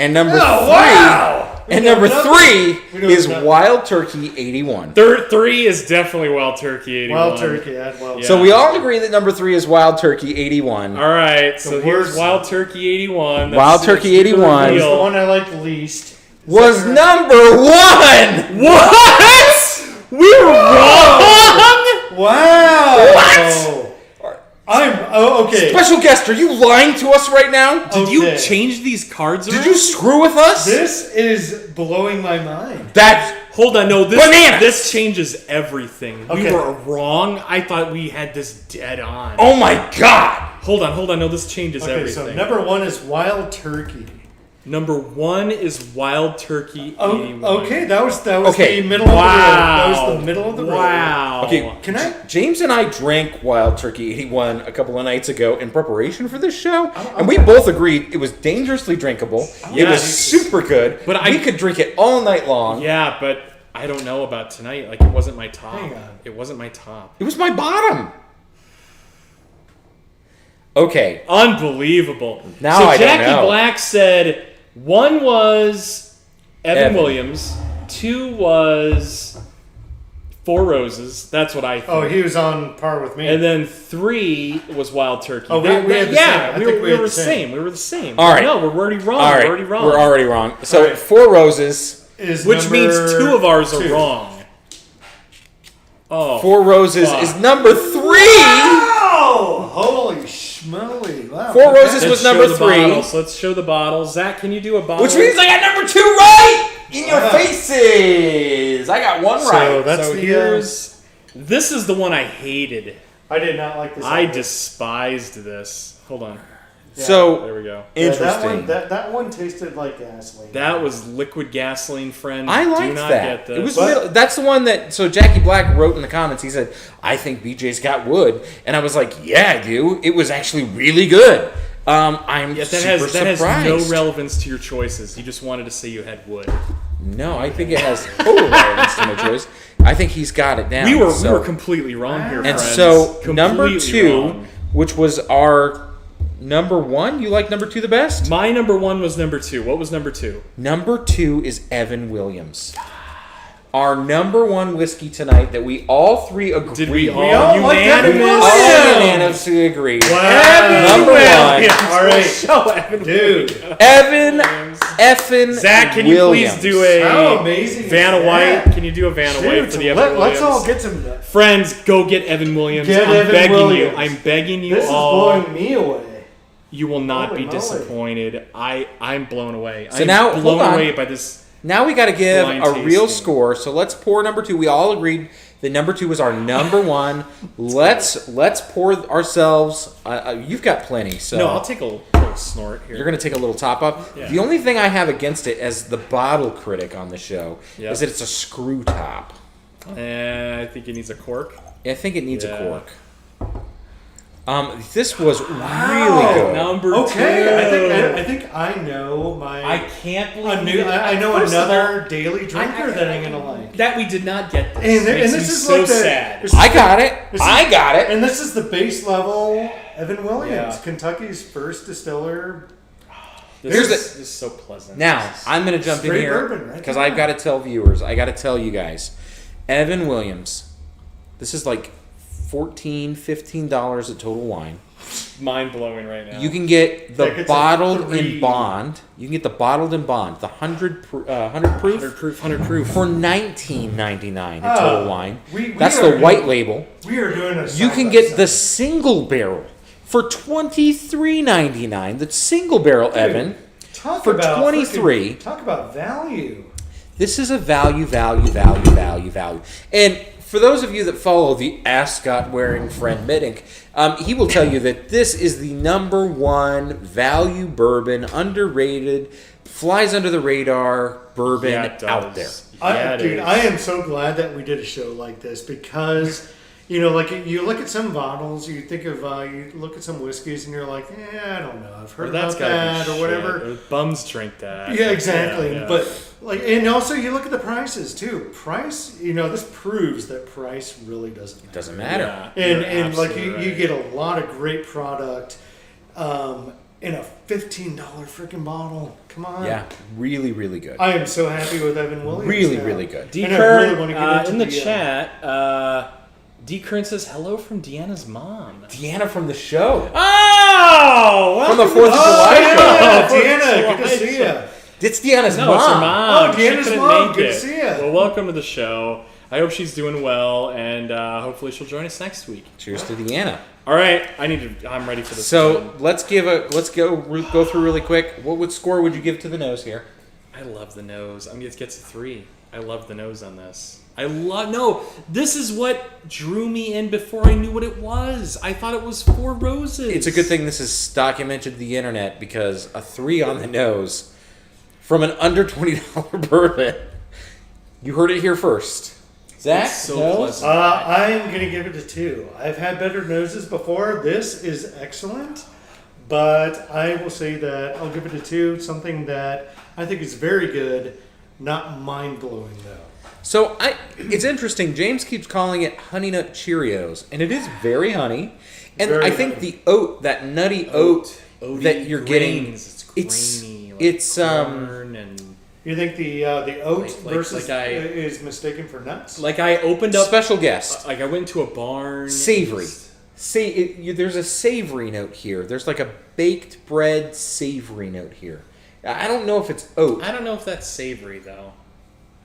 And number 3 wow! and We know number nothing. 3 We know is nothing. Wild Turkey 81. Third 3 is definitely Wild Turkey 81. Wild Turkey. Wild Yeah. So we all agree that number 3 is Wild Turkey 81. All right, so The here's worst- Wild Turkey 81. Wild Turkey 81 It's the one I like least. was number 1. What? We were wrong? Wow! What? Okay. Special guest, are you lying to us right now? Did you Okay. change these cards around? Did you screw with us? This is blowing my mind. That's Hold on, no, Bananas! this changes everything. We Okay. were wrong. I thought we had this dead on. oh my god. Hold on, no, this changes Okay, everything. so number 1 is Wild Turkey. Number 1 is Wild Turkey 81. Okay, that was Okay. the middle of the road. That Wow. was the middle of the road. Wow. Okay, Can I? James and I drank Wild Turkey 81 a couple of nights ago in preparation for this show, Oh, and we okay. both agreed it was dangerously drinkable. It was Yes. super good, But we I- could drink it all night long. Yeah, but I don't know about tonight. Like, it wasn't my top. Hang on. It wasn't my top. It was my bottom. Okay, Unbelievable. Now so I don't Jackie know. Black said 1 was Evan Evan. Williams, 2 was Four Roses. That's what I think. Oh, he was on par with me. And then 3 was Wild Turkey. Oh, we had the same. yeah, I we think were we had the the same. same. We were the same. All right. No, we're already wrong. all right, We're already wrong. We're already wrong. So All right. Four Roses, Is Which number means 2 of ours are 2. wrong. Oh. Four Roses fuck. is number 3. Wow! Holy schmoly! Wow. Four okay. Roses Let's was show number the 3, bottles. Let's show the bottle. Zach, can you do a bottle? which means I got number 2 right in your Wow. faces. I got 1 So right. that's So the. here's. This is the one I hated. I did not like this. I either. despised this. Hold on. There So we go. Yeah, interesting. that one tasted like gasoline. That was liquid gasoline, friend. I Do liked not that. get this. It was But- middle, that's the one that so Jackie Black wrote in the comments. He said, "I think BJ's got wood," and I was like, "Yeah, I do. It was actually really good." I'm Yeah, super that has surprised. no relevance to your choices. You just wanted to say you had wood. No, I think it has total relevance to my choice. I think he's got it down. We were so- completely wrong here, and friends. so number Completely 2, wrong. which was our number 1. You like number 2 the best? My number 1 was number 2. What was number 2? Number 2 is Evan Williams. Our number 1 whiskey tonight that we all 3 agree. Did we all all like Evan unanimous? Williams. all unanimously agree. Wow. Number 1, All right, Show Evan dude. Evan effin Zach, can you Williams. please do a How amazing is Vanna that? White? Can you do a Vanna White Dude, for the Evan let's Williams? all get some. Friends, go get Evan Williams. Get I'm Evan begging Williams. you. I'm begging you This is all. blowing me away. You will not Holy be moly. disappointed. I'm blown away. So I'm now, blown hold on. away by this. Now we got to give Blind a real tasting. score. So let's pour number 2. We all agreed that number 2 was our number 1. Let's pour ourselves. You've got plenty. So No, I'll take a little snort here. you're going to take a little top up. Yeah. The only thing I have against it as the bottle critic on the show Yep. is that it's a screw top. I think it needs a cork. I think it needs a Yeah. cork. This was really good. Number Okay, I two. think I know my. I can't believe I know First of another all, daily drinker that I'm gonna like. That we did not get this. And Makes this me is so like the, sad. this is I the- got it. this is- I got it. And this is the base level Evan Williams, Yeah. Kentucky's first distiller. This Here's is so pleasant. Now, I'm going to jump in Straight here bourbon, right because there. I've got to tell viewers, I got to tell you guys, Evan Williams, this is like $14, $15 at Total Wine. mind blowing right now. You can get the That gets a bottled 3. in bond. You can get the bottled in bond, the 100 proof 100 proof. for $19.99 at Total Oh, Wine. we That's are the white doing- label. We are doing a. You can get the single barrel for $23.99. The single barrel, Evan. talk for about 23. Talk about value. This is a value. And for those of you that follow the ascot-wearing friend Middink, he will tell you that this is the number 1 value bourbon, underrated, flies under the radar bourbon Yeah, it out does. there. Yeah, it Dude, is. I am so glad that we did a show like this because, you know, like you look at some bottles, you think of, you look at some whiskeys and you're like, I don't know, I've heard Or that's about gotta that be or whatever. shit. Or bums drink that. Yeah, exactly. Yeah, yeah. But like, and also you look at the prices too. Price, you know, this proves that price really doesn't matter. Doesn't matter. Yeah, And you're and like absolutely you right. get a lot of great product in a $15 freaking bottle. Come on. Yeah, really, really good. I am so happy with Evan Williams. Really, now. really good. And I really wanna get into in the the, chat, D. Curran says hello from Deanna's mom. Deanna from the show. Oh! From the 4th of July Yeah, show. Deanna, good to see you. It's Deanna's No, mom. it's her mom. Oh, Deanna's She couldn't mom. make Good it. to see ya. Well, welcome to the show. I hope she's doing well, and hopefully she'll join us next week. Cheers to Deanna. All right, I'm ready for this. So one. let's go through really quick. What score would you give to the nose here? I love the nose. I'm gonna get to 3. I love the nose on this. No, this is what drew me in before I knew what it was. I thought it was 4 Roses. It's a good thing this is documented the internet because a 3 on the nose from an under $20 bourbon. You heard it here first. Zach, It's so nose? pleasant. I'm going to give it a 2. I've had better noses before. This is excellent. But I will say that I'll give it a 2. Something that I think is very good. Not mind-blowing, though. So it's interesting. James keeps calling it Honey Nut Cheerios, and it is very honey. And Very I think honey. the oat, that nutty oat Oaty that you're getting, grains. it's grainy, like it's corn and You think the oat Like versus I- is mistaken for nuts? like I opened up. special guest, Like I went to a barn. savory. There's a savory note here. There's like a baked bread savory note here. I don't know if it's oat. I don't know if that's savory though.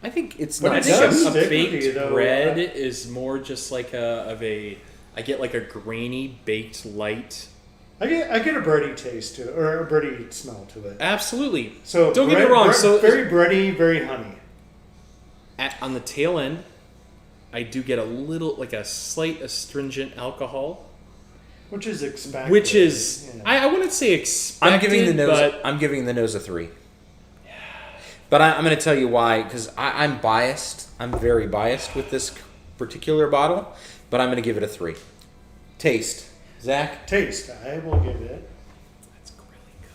I think it's But not. it I think does a stick with baked you, though. bread is more just like I get like a grainy baked light. I get a bready taste to it, or a bready smell to it. Absolutely. So Don't get me wrong, so- very bready, very honey. On the tail end, I do get a little like a slight astringent alcohol, Which is expected. which is Yeah. I wouldn't say expected. I'm giving the nose. but I'm giving the nose a 3. But I'm going to tell you why, because I'm biased. I'm very biased with this particular bottle, but I'm going to give it a 3. Taste, Zach. Taste. I will give it. that's really good.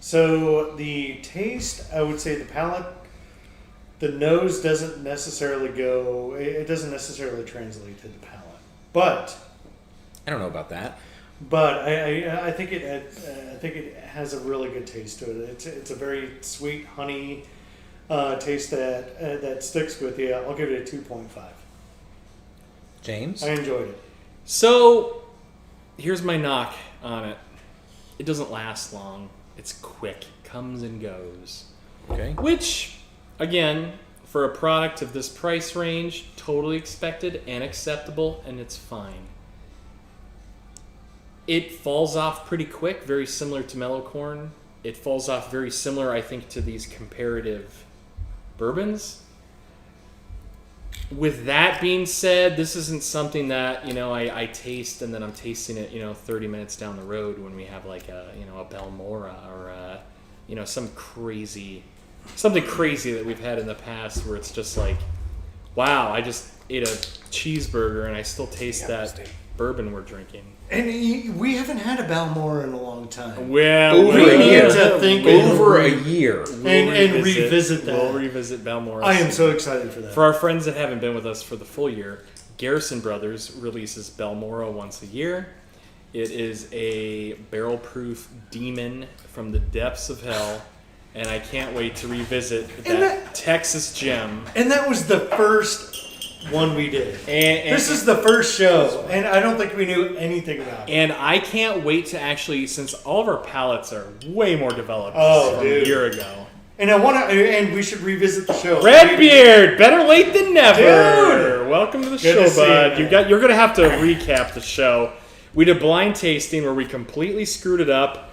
So the taste, I would say the palate, the nose doesn't necessarily go. It doesn't necessarily translate to the palate, but I don't know about that. I think it has a really good taste to it. It's a very sweet honey taste that sticks with you. I'll give it a 2.5. James. I enjoyed it. So here's my knock on it. It doesn't last long. It's quick. Comes and goes. Okay. Which, again, for a product of this price range, totally expected and acceptable, and it's fine. It falls off pretty quick, very similar to Mellow Corn. It falls off very similar, I think, to these comparative bourbons. With that being said, this isn't something that, I taste and then I'm tasting it, 30 minutes down the road when we have like a Balmora or something crazy that we've had in the past where it's just like, wow, I just ate a cheeseburger and I still taste that bourbon we're drinking. And we haven't had a Balmora in a long time. Well, over a year. Over a year. And revisit that. We'll revisit Balmora. I am so excited for that. For our friends that haven't been with us for the full year, Garrison Brothers releases Balmora once a year. It is a barrel-proof demon from the depths of hell, and I can't wait to revisit that Texas gem. And that was the first one we did. And this is the first show, and I don't think we knew anything about it. And I can't wait to actually, since all of our palettes are way more developed from a year ago. And and we should revisit the show. Redbeard, better late than never. Dude. Welcome to the show, bud. You're gonna have to recap the show. We did blind tasting where we completely screwed it up.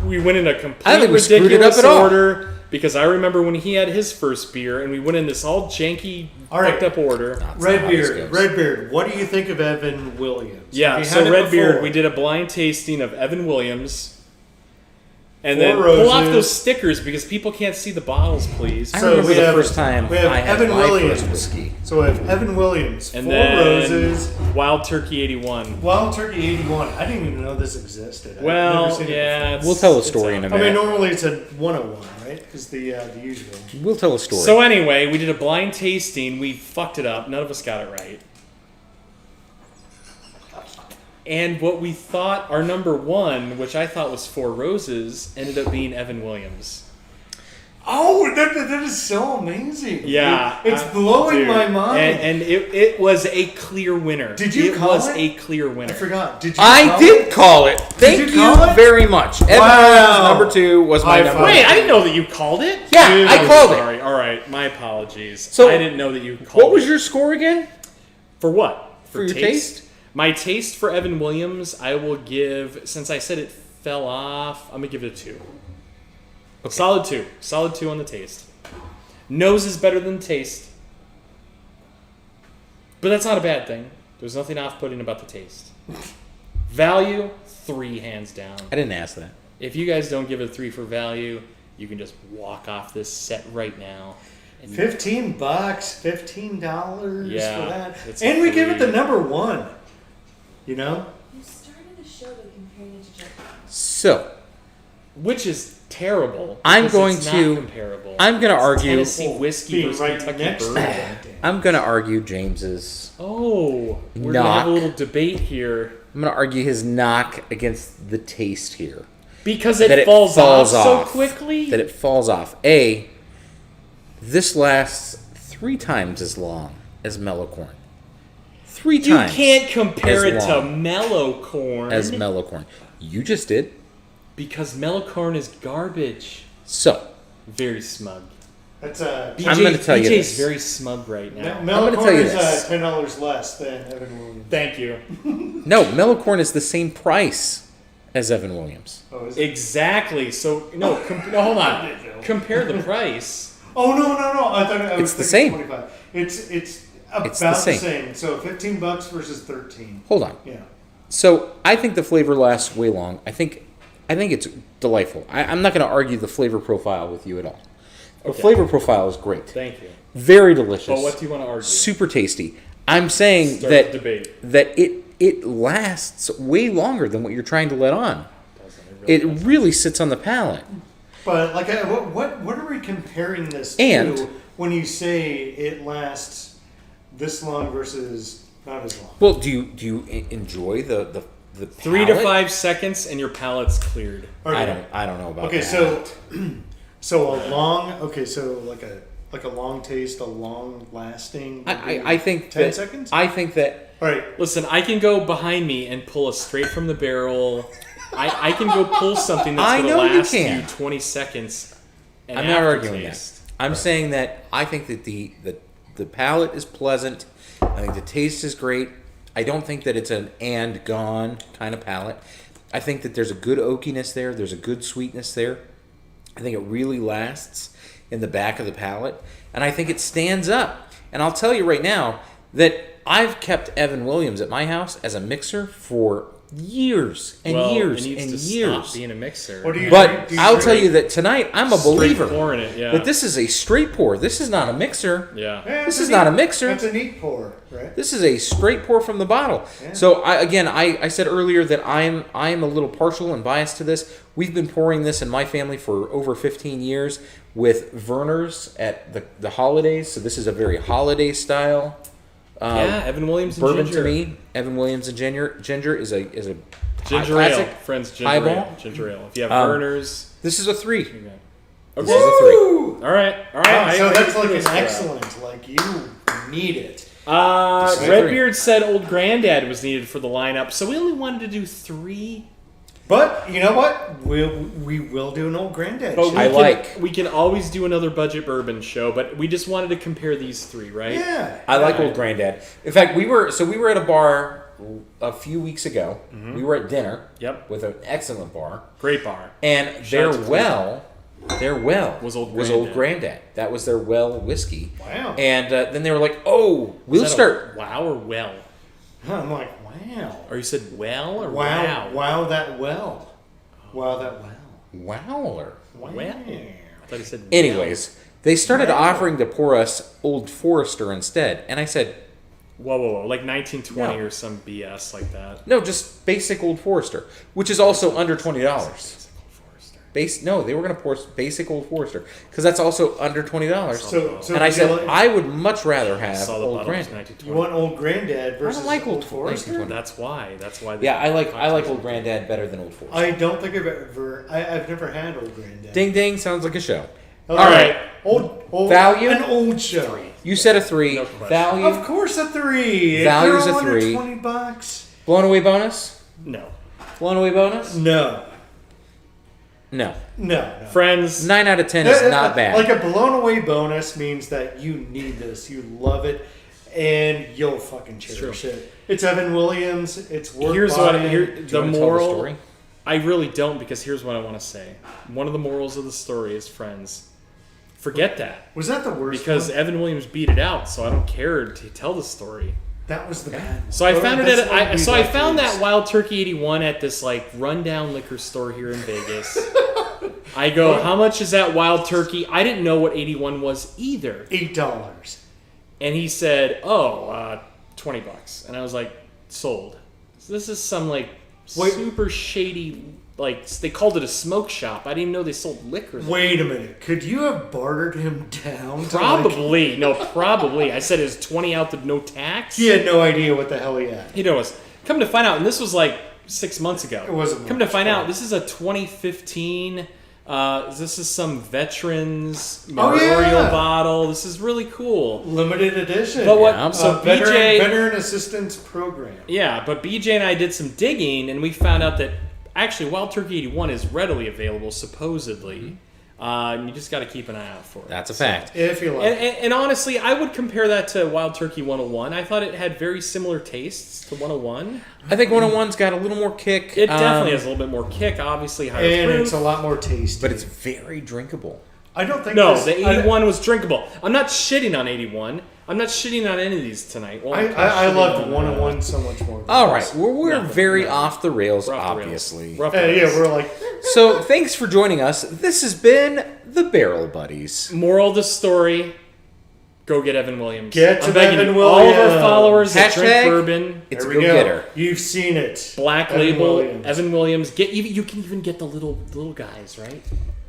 We went in a completely ridiculous order. Because I remember when he had his first beer, and we went in this all janky, fucked up order. Redbeard, what do you think of Evan Williams? Yeah, so Redbeard, we did a blind tasting of Evan Williams. And then Roses. pull off those stickers because people can't see the bottles, please. I remember the first time I had my first whiskey. So we have Evan Williams, and 4 then Roses. Wild Turkey 81. Wild Turkey 81. I didn't even know this existed. Well, yeah. We'll tell a story in a minute. I mean, normally it's a 101, right? Is the usual. We'll tell a story. So anyway, we did a blind tasting. We fucked it up. None of us got it right. And what we thought our number one, which I thought was 4 Roses, ended up being Evan Williams. Oh, that is so amazing. Yeah. It's blowing my mind. And it was a clear winner. Did you call it? It was a clear winner. I forgot. Did you I did call it. Thank you very much. Evan Williams, number 2, was my number 1. Wait, I didn't know that you called it. Yeah, Dude, I called sorry. All right, my apologies. So, I didn't know that you called it. What was your score again? For what? For your taste? My taste for Evan Williams, I will give, since I said it fell off, I'm going to give it a 2. Okay. Solid 2. Solid 2 on the taste. Nose is better than taste. But that's not a bad thing. There's nothing off-putting about the taste. Value, 3 hands down. I didn't ask that. If you guys don't give it a 3 for value, you can just walk off this set right now. $15, $15 for that. And we give it the number 1. You know? You started the show by comparing it to Jack Daniels. So, which is terrible. I'm going it's to. Not comparable. I'm going to argue. Tennessee whiskey versus Kentucky bourbon. I'm going to argue James's. Oh, we're going to have a little debate here. I'm going to argue his knock against the taste here. Because it falls off so quickly? That it falls off. A, this lasts 3 times as long as Mellow Corn. 3 times. You can't compare it to Mellow Corn. As Mellow Corn. You just did. Because Mellow Corn is garbage. So. Very smug. That's I'm going to tell you this. BJ's very smug right now. Mellow Corn is $10 less than Evan Williams. Thank you. No, Mellow Corn is the same price as Evan Williams. Oh, is it? Exactly. So, no, hold on. Compare the price. Oh, no. I thought I was the same. 25. It's about the same. the same. So $15 versus 13. Hold on. Yeah. So I think the flavor lasts way long. I think it's delightful. I'm not going to argue the flavor profile with you at all. The flavor profile is great. Thank you. Very delicious. But what do you want to argue? Super tasty. I'm saying that it lasts way longer than what you're trying to let on. It really sits on the palate. But like, what are we comparing this to when you say it lasts this long versus not as long? Well, do you enjoy the 3 to 5 seconds and your palate's cleared? Okay. I don't know about okay, that. so like a long taste, a long lasting. I think 10 seconds. I think that. All right. Listen, I can go behind me and pull a straight from the barrel. I can go pull something that's going to last you 20 seconds. And I'm not arguing that. I'm saying that I think that the palate is pleasant. I think the taste is great. I don't think that it's an and gone kind of palate. I think that there's a good oakiness there. There's a good sweetness there. I think it really lasts in the back of the palate. And I think it stands up. And I'll tell you right now that I've kept Evan Williams at my house as a mixer for years and years it needs and to years. Stop being a mixer. What do you But do you I'll drink? tell you that tonight I'm a believer. Straight pouring it, yeah. But this is a straight pour. This is not a mixer. Yeah. Yeah, This it's is not a neat- mixer. That's a neat pour, right? This is a straight pour from the bottle. Yeah. So I said earlier that I am a little partial and biased to this. We've been pouring this in my family for over 15 years with Verner's at the holidays. So this is a very holiday style. Yeah, Evan Williams and Bourbon ginger. to me. Evan Williams and ginger is a Ginger classic ale. Friends, ginger highball. ale. Ginger ale. If you have Um, Verner's. This is a 3. Okay. This is a 3. All right. Wow, so that's like an this crap. excellent. Like you need it. This is a Redbeard said Old Granddad was needed for the lineup, so we only wanted to do 3. But you know what? We will do an old granddad. But show. we can always do another budget bourbon show, but we just wanted to compare these 3, right? Yeah. I like Old Granddad. In fact, we were at a bar a few weeks ago. Mm-hmm. We were at dinner. Yep. With an excellent bar. Great bar. And Shout out to their well Was Old Old Granddad. That was their well whiskey. Wow. And then they were like, "Oh, we'll Is that start." a wow or well? I'm like, wow. Or you said well or Wow. wow? Wow that well. Wow that well. Wowler. Wow. Well. I thought you said well. Anyways, they started Wow. offering to pour us Old Forester instead, and I said, Whoa, like 1920 No. or some BS like that. "No, just basic Old Forester, which is also under $20." No, they were going to pour basic Old Forester because that's also under $20. So And I you said, like- I would much rather I have saw the Old bottle was Granddad. 1920. you want old granddad versus like old Old Forester? 1920. That's why. That's why. they- Yeah, I like Old Granddad better than Old Forester. I don't think I've never had old granddad. Ding ding, sounds like a show. All right. Old Value? An old show. You said a 3. No question. Value? Of course, a 3. Value's If they're a all under 3. $20. Blown away bonus? No. Blown away bonus? No. No. No. 'Friends. 9 out of 10 is not bad. Like a blown away bonus means that you need this, you love it, and you'll fucking cherish it. It's Evan Williams. It's worth Here's what buying. Do you the wanna tell the moral. story? I really don't, because here's what I want to say. One of the morals of the story is, friends, forget that, Was that the worst? because one? Evan Williams beat it out, so I don't care to tell the story. That was the bad one. So I Well, found it that's at what we I like found to that use. Wild Turkey 81 at this like rundown liquor store here in Vegas. I go, how much is that Wild Turkey? I didn't know what 81 was either. $8. And he said, "Oh, $20." And I was like, "Sold." So this is some like Wait. super shady, like they called it a smoke shop. I didn't even know they sold liquor there. Wait a minute. Could you have bartered him down? To Probably. No, probably. I said, "Is 20 out the no tax?" He had no idea what the hell he had. You know, was come to find out, and this was like 6 months ago. It wasn't Come to much, find but- out, this is a 2015. This is some veterans Oh, memorial yeah. bottle. This is really cool. Limited edition. But what? Yeah. So veteran, BJ, veteran assistance program. yeah, but BJ and I did some digging, and we found out that actually Wild Turkey 81 is readily available, supposedly. And you just got to keep an eye out for it. That's a fact. If you like. And honestly, I would compare that to Wild Turkey 101. I thought it had very similar tastes to 101. I think 101's got a little more kick. It definitely has a little bit more kick, obviously higher And proof. it's a lot more tasty. But it's very drinkable. I don't think No, this- the 81 was drinkable. I'm not shitting on 81. I'm not shitting on any of these tonight. Well, I I'm loved shitting 101 so much more. than All this. right, we're Nothing, very nothing. off the rails, We're off the rails. obviously. Rough Yeah, rails. we're like, So thanks for joining us. This has been the Barrel Buddies. Moral of the story: go get Evan Williams. Get to I'm begging Evan you, all of our Williams. followers that drink Hashtag- bourbon, It's there a we go. go-getter. You've seen it. Black Evan Label, Williams. Evan Williams. You can even get the little guys, right?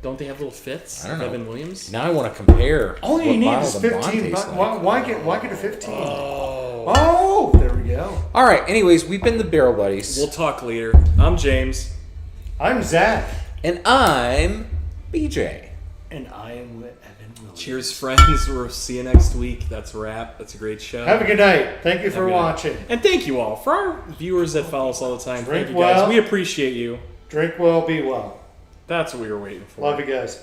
Don't they have little fits? I don't of know. Evan Williams. Now I want to compare. All you what need bottle is the Bond 15 tastes bucks. like. Why get a 15? Oh, there we go. All right. Anyways, we've been the Barrel Buddies, We'll talk later. I'm James. I'm Zach. and I'm BJ. And I am with Evan Williams. Cheers, friends. We'll see you next week. That's a wrap. That's a great show. Have a good night. Thank you for a good night. watching. And thank you all. For our viewers that follow us all the time, Drink thank you guys. well. We appreciate you. Drink well, be well. That's what we were waiting for. Love you guys.